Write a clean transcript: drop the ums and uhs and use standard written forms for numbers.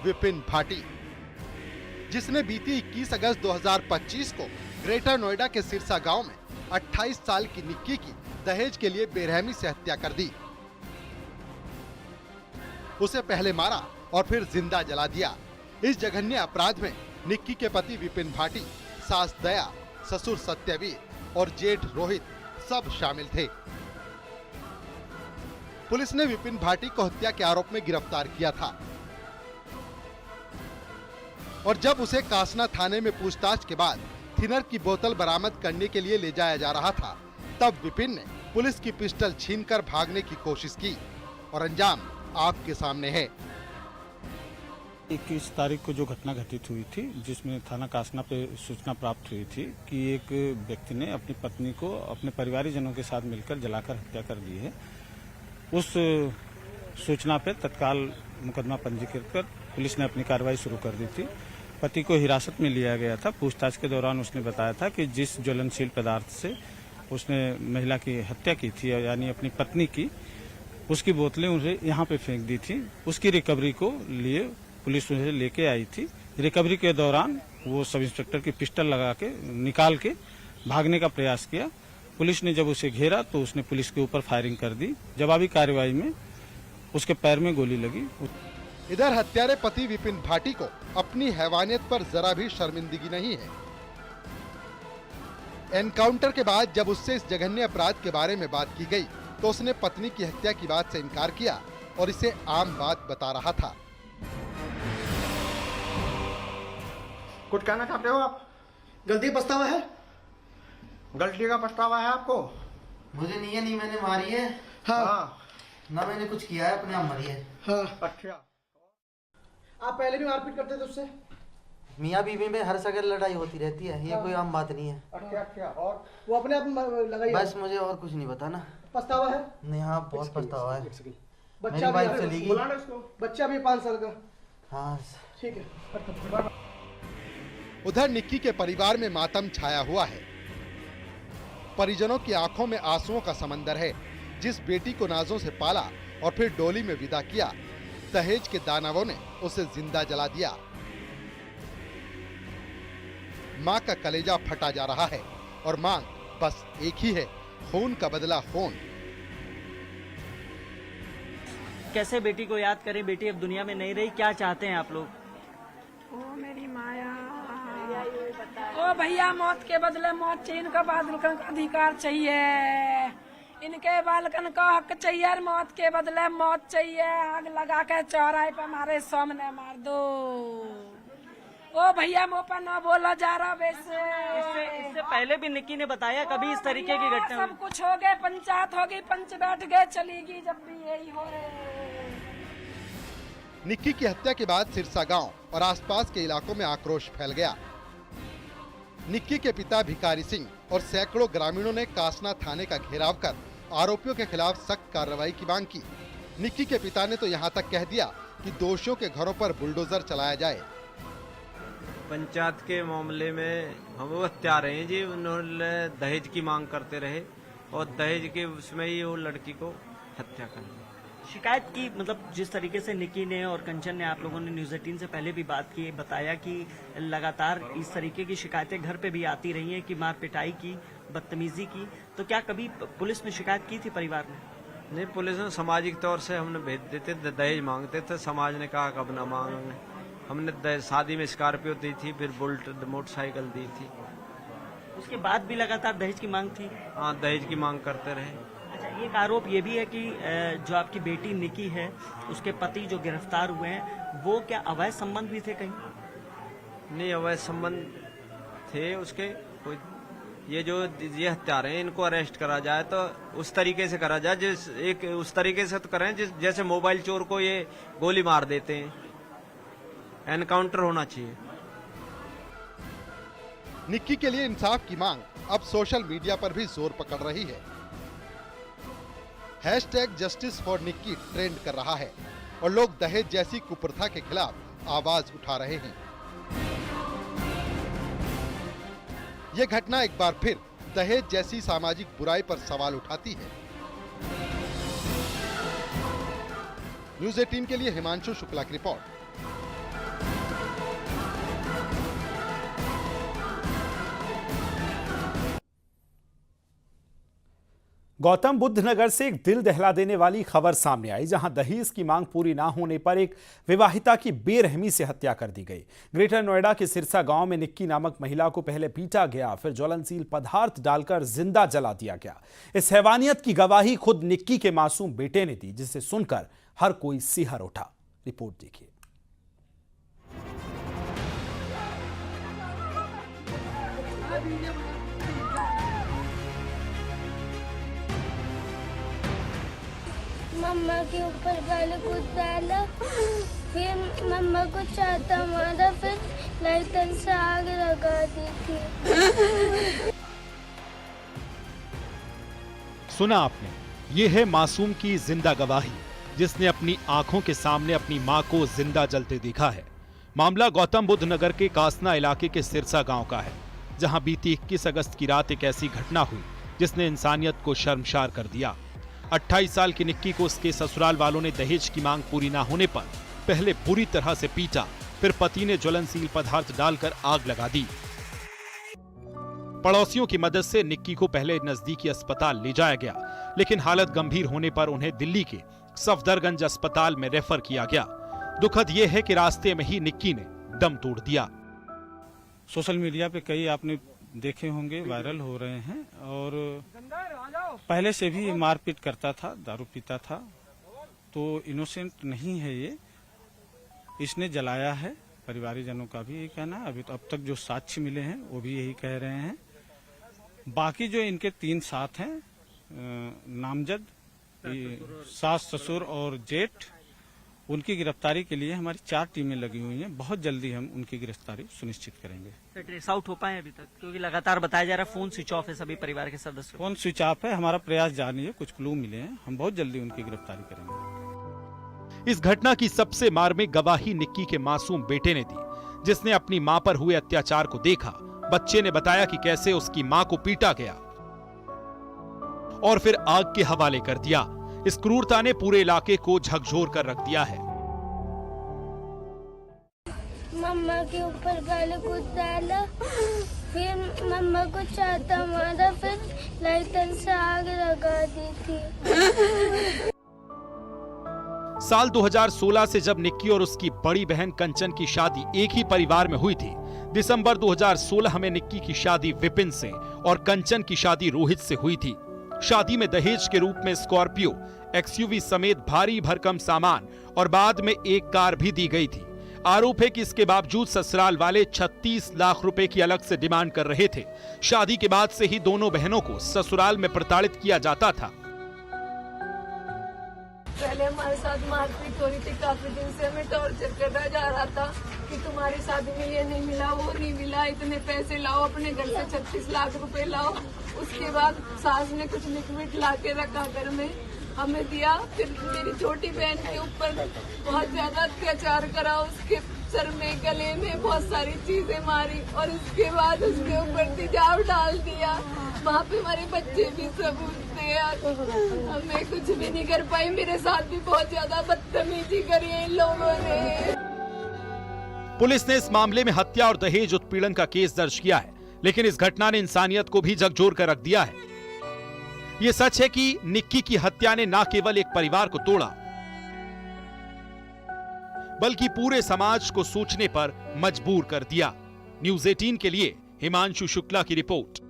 विपिन भाटी, जिसने बीती 21 अगस्त 2025 को ग्रेटर नोएडा के सिरसा गांव में 28 साल की निक्की की दहेज के लिए बेरहमी से हत्या कर दी। उसे पहले मारा और फिर जिंदा जला दिया। इस जघन्य अपराध में निक्की के पति विपिन भाटी, सास दया, ससुर सत्यवीर और जेठ रोहित सब शामिल थे। पुलिस ने विपिन भाटी को हत्या के आरोप में गिरफ्तार किया था और जब उसे कासना थाने में पूछताछ के बाद थिनर की बोतल बरामद करने के लिए ले जाया जा रहा था, तब विपिन ने पुलिस की पिस्टल छीनकर भागने की कोशिश की और अंजाम आपके सामने है। 21 तारीख को जो घटना घटित हुई थी, जिसमें थाना कासना पे सूचना प्राप्त हुई थी कि एक व्यक्ति ने अपनी पत्नी को अपने परिवारजनों के साथ मिलकर जलाकर हत्या कर दी है। उस सूचना पे तत्काल मुकदमा पंजीकृत कर पुलिस ने अपनी कार्रवाई शुरू कर दी थी। पति को हिरासत में लिया गया था। पूछताछ के दौरान उसने बताया था कि जिस ज्वलनशील पदार्थ से उसने महिला की हत्या की थी, यानी अपनी पत्नी की, उसकी बोतलें उसे यहाँ पे फेंक दी थी। उसकी रिकवरी को लिए पुलिस उसे लेके आई थी। रिकवरी के दौरान वो सब इंस्पेक्टर की पिस्टल लगा के निकाल के भागने का प्रयास किया। पुलिस ने जब उसे घेरा तो उसने पुलिस के ऊपर फायरिंग कर दी। जवाबी कार्रवाई में उसके पैर में गोली लगी। इधर हत्यारे पति विपिन भाटी को अपनी हैवानियत पर जरा भी शर्मिंदगी नहीं है। एनकाउंटर के बाद जब उससे इस जघन्य अपराध के बारे में बात की गई तो उसने पत्नी की हत्या की बात से इनकार किया और इसे आम बात बता रहा था। कुछ कहना चाहते हो आप? गलती पछतावा है? गलती का पछतावा है आपको? मुझे नहीं मैंने मारी है। हाँ। ना मैंने कुछ किया है, अपने आप मरी है। हाँ। अच्छा। आप पहले भी मारपीट करते थे उससे? मियाँ बीवी में हर जगह लड़ाई होती रहती है, ये कोई आम बात नहीं है। अच्छा। और वो अपने आप लगाई? बस मुझे और कुछ नहीं पता ना। पछतावा है? नहीं, हाँ बहुत पछतावा है। बच्चा भी चली गई। बच्चा भी 5 साल का। हाँ ठीक है। उधर निक्की के परिवार में मातम छाया हुआ है। परिजनों की आंखों में आंसुओं का समंदर है। जिस बेटी को नाजों से पाला और फिर डोली में विदा किया, दहेज के दानवों ने उसे जिंदा जला दिया। मां का कलेजा फटा जा रहा है और मांग बस एक ही है, खून का बदला खून। कैसे बेटी को याद करें? बेटी अब दुनिया में नहीं रही, क्या चाहते हैं आप लोग? ओ मेरी माया, ओ भैया मौत के बदले मौत चाहिए, इनका बालकन का अधिकार चाहिए, इनके बालकन का हक चाहिए, मौत के बदले मौत चाहिए। आग लगा के चौराहे पे हमारे सामने मार दो। ओ भैया मुँह पर न बोला जा रहा वैसे। इससे पहले भी निक्की ने बताया कभी इस तरीके की घटना? सब कुछ हो गए, पंचायत हो गई, पंच बैठ गए, चलेगी जब भी यही हो रहे। निक्की की हत्या के बाद सिरसा गांव और आसपास के इलाकों में आक्रोश फैल गया। निक्की के पिता भिखारी सिंह और सैकड़ों ग्रामीणों ने कासना थाने का घेराव कर आरोपियों के खिलाफ सख्त कार्रवाई की मांग की। निक्की के पिता ने तो यहां तक कह दिया कि दोषियों के घरों पर बुलडोजर चलाया जाए। पंचायत के मामले में हम वो हत्यारे हैं जी, उन्होंने दहेज की मांग करते रहे और दहेज के उसमें ही वो लड़की को हत्या कर दी। शिकायत की, मतलब जिस तरीके से निक्की ने और कंचन ने, आप लोगों ने न्यूज़ 18 से पहले भी बात की, बताया कि लगातार इस तरीके की शिकायतें घर पे भी आती रही हैं कि मार पिटाई की, बदतमीजी की, तो क्या कभी पुलिस में शिकायत की थी परिवार ने? नहीं, पुलिस ने सामाजिक तौर से हमने भेज देते, दहेज मांगते थे, समाज ने कहा कब न मांगे। हमने शादी में स्कॉर्पियो दी थी, फिर बुलेट मोटरसाइकिल दी थी। उसके बाद भी लगातार दहेज की मांग थी? हाँ, दहेज की मांग करते रहे। अच्छा, एक आरोप ये भी है कि जो आपकी बेटी निक्की है, उसके पति जो गिरफ्तार हुए हैं, वो क्या अवैध संबंध भी थे कहीं? नहीं, अवैध संबंध थे उसके कोई। ये हत्यारे हैं, इनको अरेस्ट करा जाए तो उस तरीके से करा जाए, उस तरीके से तो करें जैसे मोबाइल चोर को ये गोली मार देते हैं। एनकाउंटर होना चाहिए। निक्की के लिए इंसाफ की मांग अब सोशल मीडिया पर भी जोर पकड़ रही है। #जस्टिस फॉर निक्की ट्रेंड कर रहा है और लोग दहेज जैसी कुप्रथा के खिलाफ आवाज उठा रहे हैं। यह घटना एक बार फिर दहेज जैसी सामाजिक बुराई पर सवाल उठाती है। न्यूज़ 18 के लिए हिमांशु शुक्ला की रिपोर्ट। गौतम बुद्ध नगर से एक दिल दहला देने वाली खबर सामने आई, जहां दहेज की मांग पूरी ना होने पर एक विवाहिता की बेरहमी से हत्या कर दी गई। ग्रेटर नोएडा के सिरसा गांव में निक्की नामक महिला को पहले पीटा गया, फिर ज्वलनशील पदार्थ डालकर जिंदा जला दिया गया। इस हैवानियत की गवाही खुद निक्की के मासूम बेटे ने दी, जिसे सुनकर हर कोई सिहर उठा। रिपोर्ट देखिए। मम्मा के ऊपर पहले कुछ डाला, फिर मम्मा को चाहता मारा, फिर लाइटर से आग लगा दी थी। सुना आपने, ये है मासूम की जिंदा गवाही, जिसने अपनी आंखों के सामने अपनी मां को जिंदा जलते देखा है। मामला गौतम बुद्ध नगर के कासना इलाके के सिरसा गांव का है, जहां बीती 21 अगस्त की रात एक ऐसी घटना हुई जिसने इंसानियत को शर्मसार कर दिया। 28 साल की निक्की को उसके ससुराल वालों ने दहेज की मांग पूरी ना होने पर पहले बुरी तरह से पीटा, फिर पति ने ज्वलनशील पदार्थ डालकर आग लगा दी। पड़ोसियों की मदद से निक्की को पहले नजदीकी अस्पताल ले जाया गया, लेकिन हालत गंभीर होने पर उन्हें दिल्ली के सफदरगंज अस्पताल में रेफर किया गया। दुखद यह है कि रास्ते में ही निक्की ने दम तोड़ दिया। सोशल मीडिया पे कई आपने देखे होंगे, वायरल हो रहे हैं, और पहले से भी मारपीट करता था, दारू पीता था, तो इनोसेंट नहीं है ये, इसने जलाया है। परिवारजनों का भी यही कहना है। अभी तो अब तक जो साक्ष्य मिले हैं वो भी यही कह रहे हैं। बाकी जो इनके 3 साथ हैं नामजद, सास, ससुर और जेठ, उनकी गिरफ्तारी के लिए हमारी 4 टीमें लगी हुई हैं। बहुत जल्दी हम उनकी गिरफ्तारी सुनिश्चित करेंगे। ट्रेस आउट हो पाए अभी तक, क्योंकि लगातार बताया जा रहा है फोन स्विच ऑफ है सभी परिवार के सदस्य। फोन स्विच ऑफ है, हमारा प्रयास जारी है, कुछ क्लू मिले हैं, हम बहुत जल्दी उनकी गिरफ्तारी करेंगे। इस घटना की सबसे मार्मिक गवाही निक्की के मासूम बेटे ने दी, जिसने अपनी मां पर हुए अत्याचार को देखा। बच्चे ने बताया कि कैसे उसकी मां को पीटा गया और फिर आग के हवाले कर दिया। इस क्रूरता ने पूरे इलाके को झकझोर कर रख दिया है। मम्मा के ऊपर पहले कुछ डाला, फिर मम्मा को चाहता मारा, फिर लाइटर से आग लगा दी थी। साल 2016 से जब निक्की और उसकी बड़ी बहन कंचन की शादी एक ही परिवार में हुई थी, दिसंबर 2016 में निक्की की शादी विपिन से और कंचन की शादी रोहित से हुई थी। शादी में दहेज के रूप में स्कॉर्पियो, एक्सयूवी समेत भारी भरकम सामान और बाद में एक कार भी दी गई थी। आरोप है कि इसके बावजूद ससुराल वाले 36 लाख रुपए की अलग से डिमांड कर रहे थे। शादी के बाद से ही दोनों बहनों को ससुराल में प्रताड़ित किया जाता था। पहले हमारे साथ मारपीट हो रही थी, काफी दिन से हमें टॉर्चर करना जा रहा था कि तुम्हारी शादी में ये नहीं मिला, वो नहीं मिला, इतने पैसे लाओ, अपने घर से 36 लाख रुपए लाओ। उसके बाद सास ने कुछ लिक्विड ला के रखा घर में, हमें दिया। फिर मेरी छोटी बहन के ऊपर बहुत ज्यादा अत्याचार करा, उसके सर में, गले में बहुत सारी चीजें मारी और उसके बाद उसके ऊपर तेजाब डाल दिया। वहाँ पे हमारे बच्चे भी सब उठते, मैं कुछ भी नहीं कर पाई। मेरे साथ भी बहुत ज्यादा बदतमीजी करी है इन लोगों ने। पुलिस ने इस मामले में हत्या और दहेज उत्पीड़न का केस दर्ज किया है, लेकिन इस घटना ने इंसानियत को भी झकझोर कर रख दिया है। ये सच है कि निक्की की हत्या ने न केवल एक परिवार को तोड़ा, बल्कि पूरे समाज को सोचने पर मजबूर कर दिया। न्यूज़ 18 के लिए हिमांशु शुक्ला की रिपोर्ट।